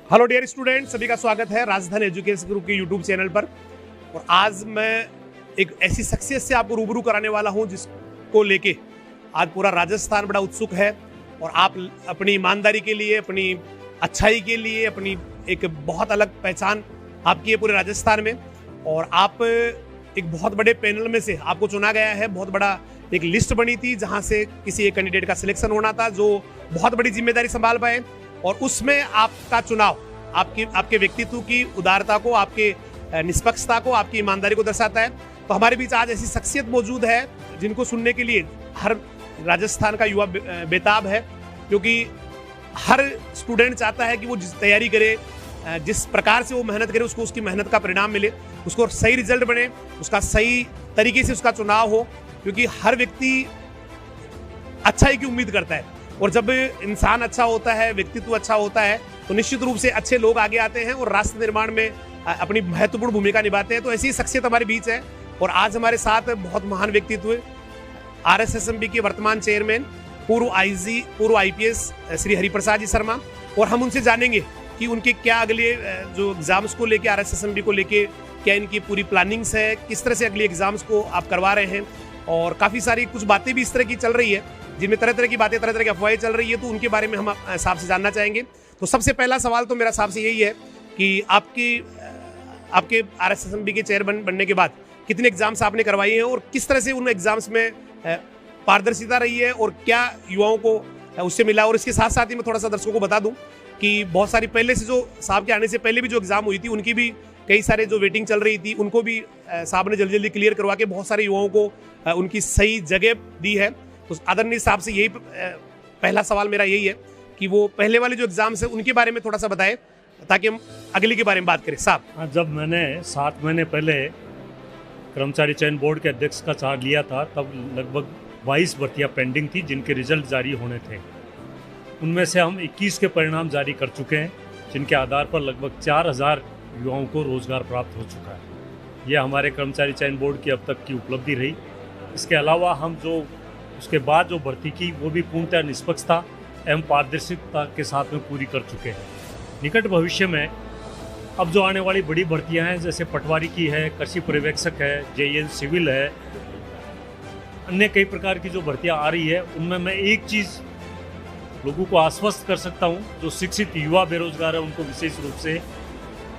Hello dear student, सभी का स्वागत है राजधानी एजुकेशन ग्रुप के यूट्यूब चैनल पर। और आज मैं एक ऐसी शख्सियत से आपको रूबरू कराने वाला हूं जिसको लेके आज पूरा राजस्थान बड़ा उत्सुक है। और आप अपनी ईमानदारी के लिए, अपनी अच्छाई के लिए, अपनी एक बहुत अलग पहचान आपकी है पूरे राजस्थान में। और आप एक बहुत बड़े पैनल में से आपको चुना गया है। बहुत बड़ा एक लिस्ट बनी थी जहां से किसी एक कैंडिडेट का सिलेक्शन होना था जो बहुत बड़ी जिम्मेदारी संभाल पाए। और उसमें आपका चुनाव आपके व्यक्तित्व की उदारता को, आपके निष्पक्षता को, आपकी ईमानदारी को दर्शाता है। तो हमारे बीच आज ऐसी शख्सियत मौजूद है जिनको सुनने के लिए हर राजस्थान का युवा बेताब है, क्योंकि हर स्टूडेंट चाहता है कि वो जिस तैयारी करे, जिस प्रकार से वो मेहनत करे, उसको उसकी मेहनत का परिणाम मिले, उसको सही रिजल्ट बने, उसका सही तरीके से उसका चुनाव हो। क्योंकि हर व्यक्ति अच्छाई की उम्मीद करता है, और जब इंसान अच्छा होता है, व्यक्तित्व अच्छा होता है, तो निश्चित रूप से अच्छे लोग आगे आते हैं और राष्ट्र निर्माण में अपनी महत्वपूर्ण भूमिका निभाते हैं। तो ऐसी शख्सियत हमारे बीच है। और आज हमारे साथ बहुत महान व्यक्तित्व, RSSMB के वर्तमान चेयरमैन, पूर्व IG, पूर्व IPS श्री हरिप्रसाद जी शर्मा। और हम उनसे जानेंगे कि उनके क्या अगले जो एग्जाम्स को लेके, RSSMB को लेके क्या इनकी पूरी प्लानिंग्स है, किस तरह से अगले एग्जाम्स को आप करवा रहे हैं। और काफ़ी सारी कुछ बातें भी इस तरह की चल रही है जिनमें तरह तरह की बातें, तरह तरह की अफवाहें चल रही है। तो उनके बारे में हम साहब से जानना चाहेंगे। तो सबसे पहला सवाल तो मेरा साहब से यही है कि आपके RSSMB के चेयरमैन बनने के बाद कितने एग्जाम्स आपने करवाए हैं और किस तरह से उन एग्जाम्स में पारदर्शिता रही है और क्या युवाओं को उससे मिला। और इसके साथ साथ ही मैं थोड़ा सा दर्शकों को बता दूं कि बहुत सारी पहले से जो साहब के आने से पहले भी जो एग्जाम हुई थी, उनकी भी कई सारे जो वेटिंग चल रही थी, उनको भी साहब ने जल्दी जल्दी क्लियर करवा के बहुत सारे युवाओं को उनकी सही जगह दी है। तो आदरणीय साहब से यही पहला सवाल मेरा यही है कि वो पहले वाले जो एग्जाम्स है उनके बारे में थोड़ा सा बताएं, ताकि हम अगली के बारे में बात करें। साहब, जब मैंने 7 महीने पहले कर्मचारी चयन बोर्ड के अध्यक्ष का चार्ज लिया था, तब लगभग 22 भर्तियाँ पेंडिंग थी जिनके रिजल्ट जारी होने थे। उनमें से हम 21 के परिणाम जारी कर चुके हैं, जिनके आधार पर लगभग 4000 युवाओं को रोजगार प्राप्त हो चुका है। यह हमारे कर्मचारी चयन बोर्ड की अब तक की उपलब्धि रही। इसके अलावा हम जो उसके बाद जो भर्ती की, वो भी पूर्णतः निष्पक्षता एवं पारदर्शिता के साथ में पूरी कर चुके हैं। निकट भविष्य में अब जो आने वाली बड़ी भर्तियां हैं, जैसे पटवारी की है, कृषि पर्यवेक्षक है, JN सिविल है, अन्य कई प्रकार की जो भर्तियां आ रही है, उनमें मैं एक चीज़ लोगों को आश्वस्त कर सकता हूं, जो शिक्षित युवा बेरोजगार है उनको विशेष रूप से,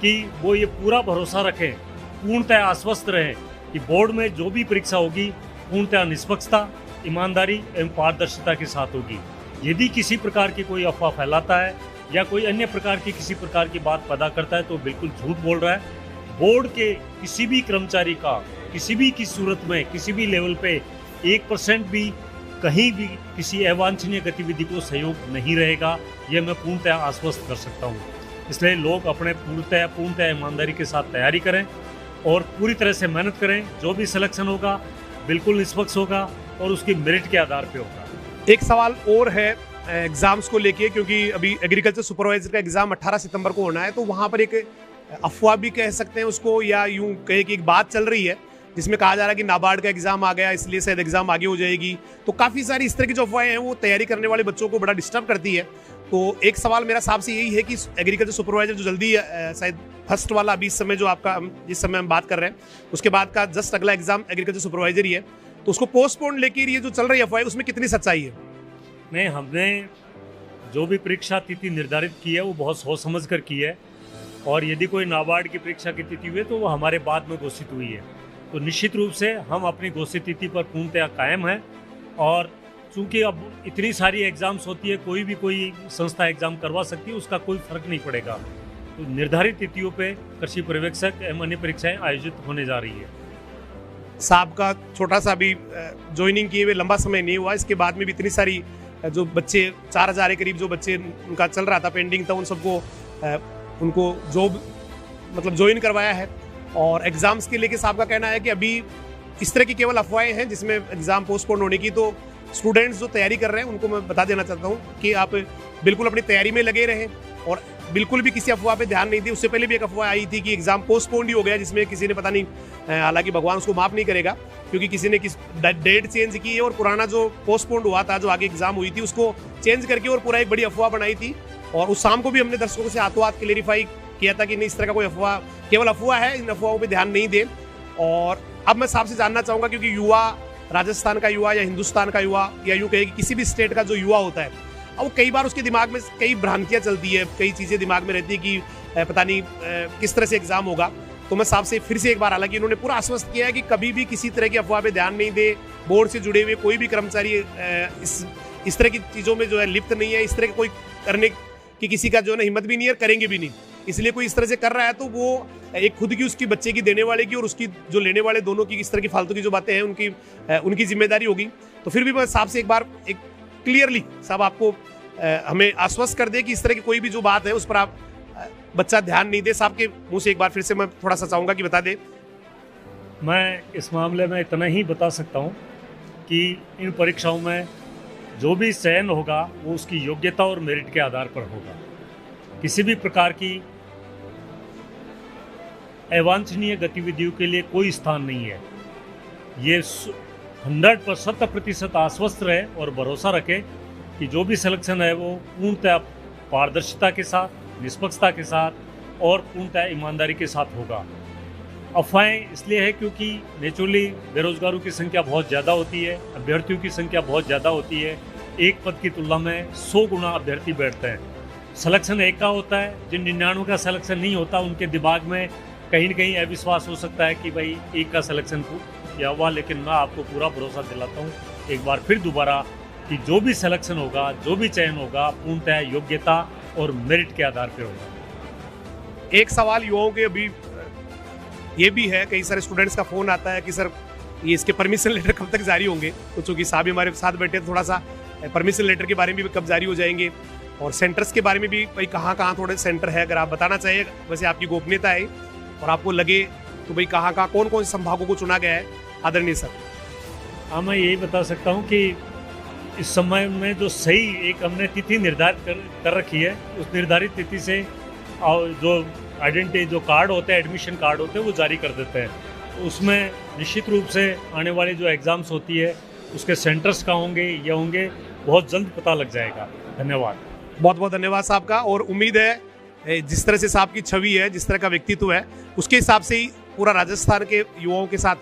कि वो ये पूरा भरोसा रखें, पूर्णतः आश्वस्त रहें कि बोर्ड में जो भी परीक्षा होगी पूर्णतः निष्पक्षता, ईमानदारी एवं पारदर्शिता के साथ होगी। यदि किसी प्रकार की कोई अफवाह फैलाता है या कोई अन्य प्रकार की किसी प्रकार की बात पैदा करता है तो बिल्कुल झूठ बोल रहा है। बोर्ड के किसी भी कर्मचारी का किसी भी की सूरत में, किसी भी लेवल पे 1% भी कहीं भी किसी अवांछनीय गतिविधि को सहयोग नहीं रहेगा, यह मैं पूर्णतः आश्वस्त कर सकता हूँ। इसलिए लोग अपने पूर्णतः ईमानदारी के साथ तैयारी करें और पूरी तरह से मेहनत करें। जो भी सिलेक्शन होगा बिल्कुल निष्पक्ष होगा और उसकी मेरिट के आधार पे होगा। एक सवाल और है एग्जाम्स को लेके, क्योंकि अभी एग्रीकल्चर सुपरवाइजर का एग्जाम 18 सितंबर को होना है। तो वहाँ पर एक अफवाह भी कह सकते हैं उसको, या यूं कहे कि एक बात चल रही है जिसमें कहा जा रहा है कि नाबार्ड का एग्जाम आ गया, इसलिए शायद एग्जाम आगे हो जाएगी। तो काफ़ी सारी इस तरह की जो अफवाहें हैं वो तैयारी करने वाले बच्चों को बड़ा डिस्टर्ब करती है। तो एक सवाल मेरा साहब से यही है कि एग्रीकल्चर सुपरवाइजर जो जल्दी शायद फर्स्ट वाला अभी इस समय जो आपका जिस समय हम बात कर रहे हैं, उसके बाद का जस्ट अगला एग्जाम एग्रीकल्चर सुपरवाइजर ही है, तो उसको पोस्टपोन लेकर ये जो चल रही अफवाह उसमें कितनी सच्चाई है? नहीं, हमने जो भी परीक्षा तिथि निर्धारित की है वो बहुत सोच समझ कर की है। और यदि कोई नाबार्ड की परीक्षा की तिथि हुई है तो वो हमारे बाद में घोषित हुई है। तो निश्चित रूप से हम अपनी घोषित तिथि पर पूर्णतः कायम है। और चूंकि अब इतनी सारी एग्जाम्स होती है, कोई संस्था एग्जाम करवा सकती है, उसका कोई फर्क नहीं पड़ेगा। तो निर्धारित तिथियों पे कृषि पर्यवेक्षक एवं अन्य परीक्षाएं आयोजित होने जा रही है। साहब का छोटा सा भी ज्वाइनिंग किए हुए लंबा समय नहीं हुआ, इसके बाद में भी इतनी सारी जो बच्चे 4000 के करीब जो बच्चे उनका चल रहा था, पेंडिंग था, उन सबको उनको जॉब मतलब ज्वाइन करवाया है। और एग्जाम्स के लेके साहब का कहना है कि अभी इस तरह की केवल अफवाहें हैं जिसमें एग्जाम पोस्टपोन होने की। तो स्टूडेंट्स जो तैयारी कर रहे हैं उनको मैं बता देना चाहता हूँ कि आप बिल्कुल अपनी तैयारी में लगे रहें और बिल्कुल भी किसी अफवाह पे ध्यान नहीं दी। उससे पहले भी एक अफवाह आई थी कि एग्जाम पोस्टपोन ही हो गया, जिसमें किसी ने पता नहीं, हालांकि भगवान उसको माफ नहीं करेगा क्योंकि किसी ने किस डेट चेंज की है और पुराना जो पोस्टपोन हुआ था, जो आगे एग्जाम हुई थी, उसको चेंज करके और पूरा एक बड़ी अफवाह बनाई थी। और उस शाम को भी हमने दर्शकों से हाथों हाथ क्लेरिफाई किया था कि नहीं, इस तरह का कोई अफवाह, केवल अफवाह है, इन अफवाहों पे ध्यान नहीं दे। और अब मैं साहब से जानना चाहूँगा, क्योंकि युवा, राजस्थान का युवा या हिंदुस्तान का युवा या यूँ कहे कि किसी भी स्टेट का जो युवा होता है, अब वो कई बार उसके दिमाग में कई भ्रांतियाँ चलती है, कई चीज़ें दिमाग में रहती है कि पता नहीं किस तरह से एग्ज़ाम होगा। तो मैं साहब से फिर से एक बार, हालांकि इन्होंने पूरा आश्वस्त किया है कि कभी भी किसी तरह की अफवाह पे ध्यान नहीं दे, बोर्ड से जुड़े हुए कोई भी कर्मचारी इस तरह की चीज़ों में जो है लिप्त नहीं है, इस तरह की कोई करने की किसी का जो है ना हिम्मत भी नहीं है, करेंगे भी नहीं। इसलिए कोई इस तरह से कर रहा है तो वो एक खुद की, उसकी बच्चे की देने वाले की और उसकी जो लेने वाले, दोनों की इस तरह की फालतू की जो बातें हैं उनकी जिम्मेदारी होगी। तो फिर भी मैं साहब से एक बार एक क्लियरली साहब आपको हमें आश्वस्त कर दे कि इस तरह की कोई भी जो बात है उस पर आप बच्चा ध्यान नहीं दे। साहब के मुंह से एक बार फिर से मैं थोड़ा सा चाहूँगा कि बता दे। मैं इस मामले में इतना ही बता सकता हूँ कि इन परीक्षाओं में जो भी चयन होगा वो उसकी योग्यता और मेरिट के आधार पर होगा। किसी भी प्रकार की अवांछनीय गतिविधियों के लिए कोई स्थान नहीं है। ये 100% आश्वस्त रहे और भरोसा रखे कि जो भी सिलेक्शन है वो पूर्णतः पारदर्शिता के साथ, निष्पक्षता के साथ और पूर्णतः ईमानदारी के साथ होगा। अफवाहें इसलिए है क्योंकि नेचुरली बेरोजगारों की संख्या बहुत ज़्यादा होती है, अभ्यर्थियों की संख्या बहुत ज़्यादा होती है। एक पद की तुलना में 100 गुना अभ्यर्थी बैठते हैं। सिलेक्शन एक का होता है, जिन 99 का सिलेक्शन नहीं होता उनके दिमाग में कहीं न कहीं अविश्वास हो सकता है कि भाई एक का सिलेक्शन किया हुआ। लेकिन मैं आपको पूरा भरोसा दिलाता हूँ एक बार फिर दोबारा कि जो भी सिलेक्शन होगा, जो भी चयन होगा, पूर्णतः योग्यता और मेरिट के आधार पर होगा। एक सवाल युवाओं के अभी ये भी है, कई सारे स्टूडेंट्स का फ़ोन आता है कि सर ये इसके परमिशन लेटर कब तक जारी होंगे। तो चूँकि साहब हमारे साथ बैठे, थोड़ा सा परमिशन लेटर के बारे में भी कब जारी हो जाएंगे, और सेंटर्स के बारे में भी भाई कहाँ थोड़े सेंटर है, अगर आप बताना चाहिए। वैसे आपकी गोपनीयता है और आपको लगे तो भाई कहाँ कौन कौन से संभागों को चुना गया है आदरणीय सर? हाँ, मैं यही बता सकता हूँ कि इस समय में जो सही एक हमने तिथि निर्धारित कर रखी है, उस निर्धारित तिथि से जो आइडेंटिटी, जो कार्ड होते हैं, एडमिशन कार्ड होते हैं, वो जारी कर देते हैं। तो उसमें निश्चित रूप से आने वाली जो एग्ज़ाम्स होती है उसके सेंटर्स कहाँ होंगे, ये होंगे, बहुत जल्द पता लग जाएगा। धन्यवाद। बहुत बहुत धन्यवाद साहब का। और उम्मीद है जिस तरह से साहब की छवि है, जिस तरह का व्यक्तित्व है, उसके हिसाब से ही पूरा राजस्थान के युवाओं के साथ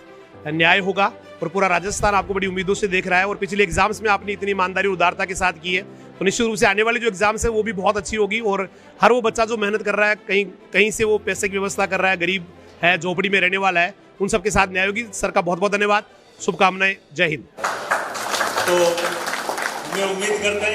न्याय होगा और पूरा राजस्थान आपको बड़ी उम्मीदों से देख रहा है। और पिछले एग्जाम्स में आपने इतनी ईमानदारी और उदारता के साथ की है, तो निश्चित रूप से आने वाली जो एग्जाम्स है वो भी बहुत अच्छी होगी। और हर वो बच्चा जो मेहनत कर रहा है, कहीं से वो पैसे की व्यवस्था कर रहा है, गरीब है, झोपड़ी में रहने वाला है, उन सबके साथ न्याय होगी। सर का बहुत बहुत धन्यवाद, शुभकामनाएं, जय हिंद। तो मैं उम्मीद करता हूं